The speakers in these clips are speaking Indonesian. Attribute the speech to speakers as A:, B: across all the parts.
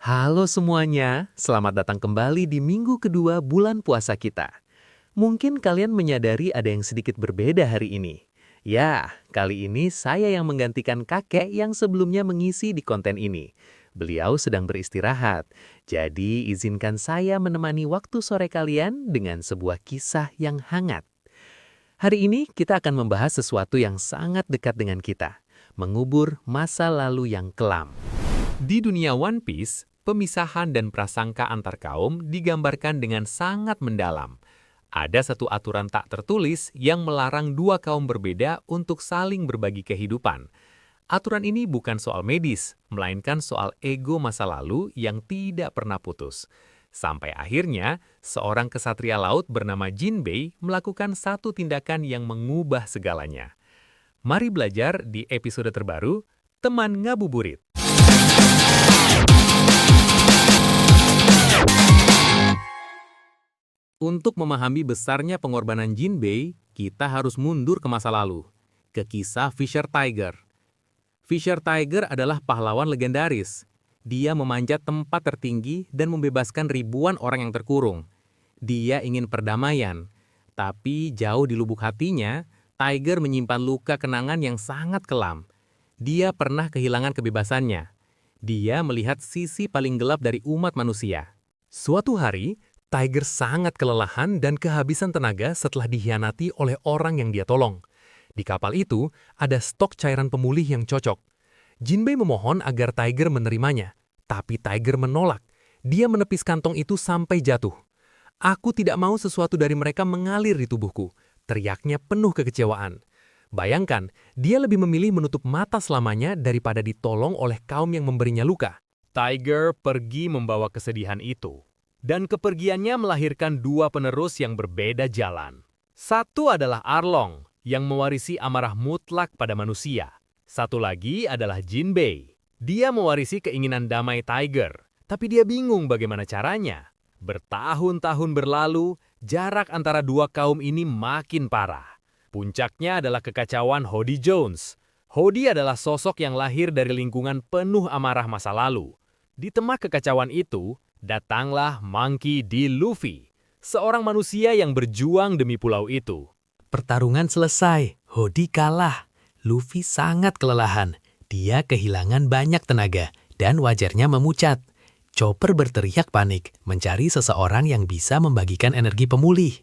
A: Halo semuanya, selamat datang kembali di minggu kedua bulan puasa kita. Mungkin kalian menyadari ada yang sedikit berbeda hari ini. Ya, kali ini saya yang menggantikan kakek yang sebelumnya mengisi di konten ini. Beliau sedang beristirahat, jadi izinkan saya menemani waktu sore kalian dengan sebuah kisah yang hangat. Hari ini kita akan membahas sesuatu yang sangat dekat dengan kita, mengubur masa lalu yang kelam. Di dunia One Piece, pemisahan dan prasangka antar kaum digambarkan dengan sangat mendalam. Ada satu aturan tak tertulis yang melarang dua kaum berbeda untuk saling berbagi kehidupan. Aturan ini bukan soal medis, melainkan soal ego masa lalu yang tidak pernah putus. Sampai akhirnya, seorang kesatria laut bernama Jinbei melakukan satu tindakan yang mengubah segalanya. Mari belajar di episode terbaru, Teman Ngabuburit. Untuk memahami besarnya pengorbanan Jinbei, kita harus mundur ke masa lalu, ke kisah Fisher Tiger. Fisher Tiger adalah pahlawan legendaris. Dia memanjat tempat tertinggi dan membebaskan ribuan orang yang terkurung. Dia ingin perdamaian, tapi jauh di lubuk hatinya, Tiger menyimpan luka kenangan yang sangat kelam. Dia pernah kehilangan kebebasannya. Dia melihat sisi paling gelap dari umat manusia. Suatu hari, Tiger sangat kelelahan dan kehabisan tenaga setelah dikhianati oleh orang yang dia tolong. Di kapal itu, ada stok cairan pemulih yang cocok. Jinbei memohon agar Tiger menerimanya, tapi Tiger menolak. Dia menepis kantong itu sampai jatuh. "Aku tidak mau sesuatu dari mereka mengalir di tubuhku," teriaknya penuh kekecewaan. Bayangkan, dia lebih memilih menutup mata selamanya daripada ditolong oleh kaum yang memberinya luka. Tiger pergi membawa kesedihan itu. Dan kepergiannya melahirkan dua penerus yang berbeda jalan. Satu adalah Arlong, yang mewarisi amarah mutlak pada manusia. Satu lagi adalah Jinbei. Dia mewarisi keinginan damai Tiger, tapi dia bingung bagaimana caranya. Bertahun-tahun berlalu, jarak antara dua kaum ini makin parah. Puncaknya adalah kekacauan Hody Jones. Hody adalah sosok yang lahir dari lingkungan penuh amarah masa lalu. Di tengah kekacauan itu, datanglah Monkey D. Luffy, seorang manusia yang berjuang demi pulau itu. Pertarungan selesai, Hody kalah. Luffy sangat kelelahan. Dia kehilangan banyak tenaga dan wajarnya memucat. Chopper berteriak panik, mencari seseorang yang bisa membagikan energi pemulih.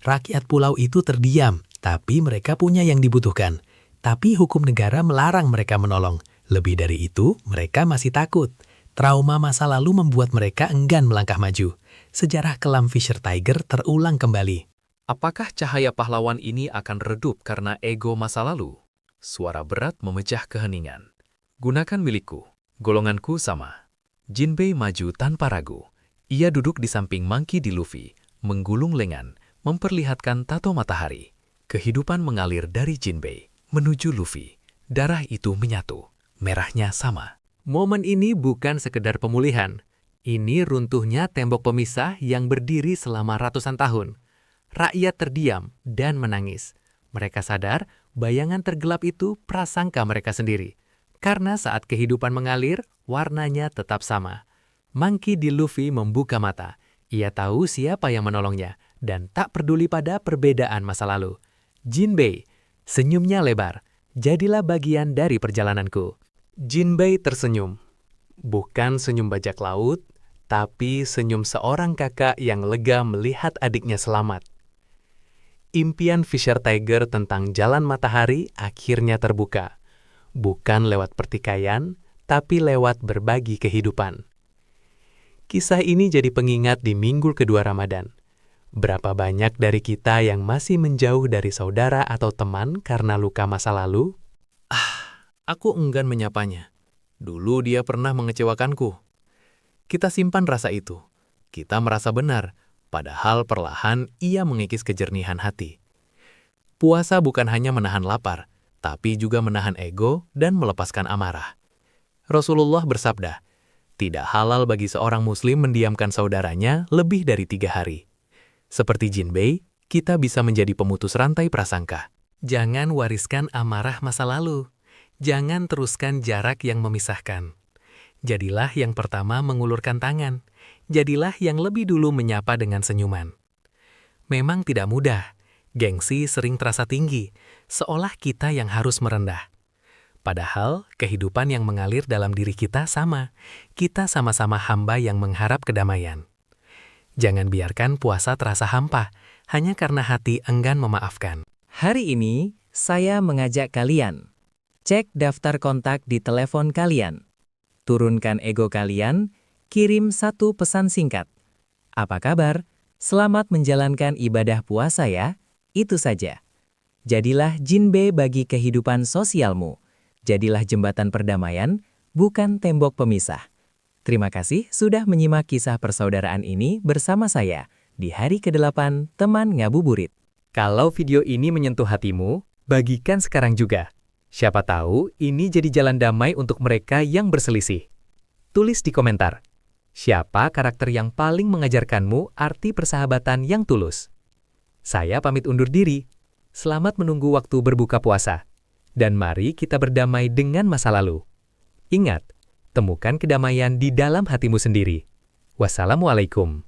A: Rakyat pulau itu terdiam, tapi mereka punya yang dibutuhkan. Tapi hukum negara melarang mereka menolong. Lebih dari itu, mereka masih takut. Trauma masa lalu membuat mereka enggan melangkah maju. Sejarah kelam Fisher Tiger terulang kembali. Apakah cahaya pahlawan ini akan redup karena ego masa lalu? Suara berat memecah keheningan. "Gunakan milikku, golonganku sama." Jinbei maju tanpa ragu. Ia duduk di samping Monkey D. Luffy, menggulung lengan, memperlihatkan tato matahari. Kehidupan mengalir dari Jinbei menuju Luffy. Darah itu menyatu, merahnya sama. Momen ini bukan sekedar pemulihan. Ini runtuhnya tembok pemisah yang berdiri selama ratusan tahun. Rakyat terdiam dan menangis. Mereka sadar bayangan tergelap itu prasangka mereka sendiri. Karena saat kehidupan mengalir, warnanya tetap sama. Monkey D. Luffy membuka mata. Ia tahu siapa yang menolongnya dan tak peduli pada perbedaan masa lalu. Jinbei, senyumnya lebar. "Jadilah bagian dari perjalananku." Jinbei tersenyum. Bukan senyum bajak laut, tapi senyum seorang kakak yang lega melihat adiknya selamat. Impian Fisher Tiger tentang jalan matahari akhirnya terbuka. Bukan lewat pertikaian, tapi lewat berbagi kehidupan. Kisah ini jadi pengingat di minggu kedua Ramadan. Berapa banyak dari kita yang masih menjauh dari saudara atau teman karena luka masa lalu? Aku enggan menyapanya. Dulu dia pernah mengecewakanku. Kita simpan rasa itu. Kita merasa benar, padahal perlahan ia mengikis kejernihan hati. Puasa bukan hanya menahan lapar, tapi juga menahan ego dan melepaskan amarah. Rasulullah bersabda, tidak halal bagi seorang muslim mendiamkan saudaranya lebih dari 3 hari. Seperti Jinbei, kita bisa menjadi pemutus rantai prasangka. Jangan wariskan amarah masa lalu. Jangan teruskan jarak yang memisahkan.
B: Jadilah yang pertama mengulurkan tangan. Jadilah yang lebih dulu menyapa dengan senyuman. Memang tidak mudah. Gengsi sering terasa tinggi, seolah kita yang harus merendah. Padahal, kehidupan yang mengalir dalam diri kita sama. Kita sama-sama hamba yang mengharap kedamaian. Jangan biarkan puasa terasa hampa, hanya karena hati enggan memaafkan.
C: Hari ini, saya mengajak kalian. Cek daftar kontak di telepon kalian. Turunkan ego kalian, kirim satu pesan singkat. Apa kabar? Selamat menjalankan ibadah puasa ya. Itu saja. Jadilah jinbe bagi kehidupan sosialmu. Jadilah jembatan perdamaian, bukan tembok pemisah. Terima kasih sudah menyimak kisah persaudaraan ini bersama saya di hari ke-8 Teman Ngabuburit.
B: Kalau video ini menyentuh hatimu, bagikan sekarang juga. Siapa tahu ini jadi jalan damai untuk mereka yang berselisih. Tulis di komentar, siapa karakter yang paling mengajarkanmu arti persahabatan yang tulus? Saya pamit undur diri. Selamat menunggu waktu berbuka puasa. Dan mari kita berdamai dengan masa lalu. Ingat, temukan kedamaian di dalam hatimu sendiri. Wassalamualaikum.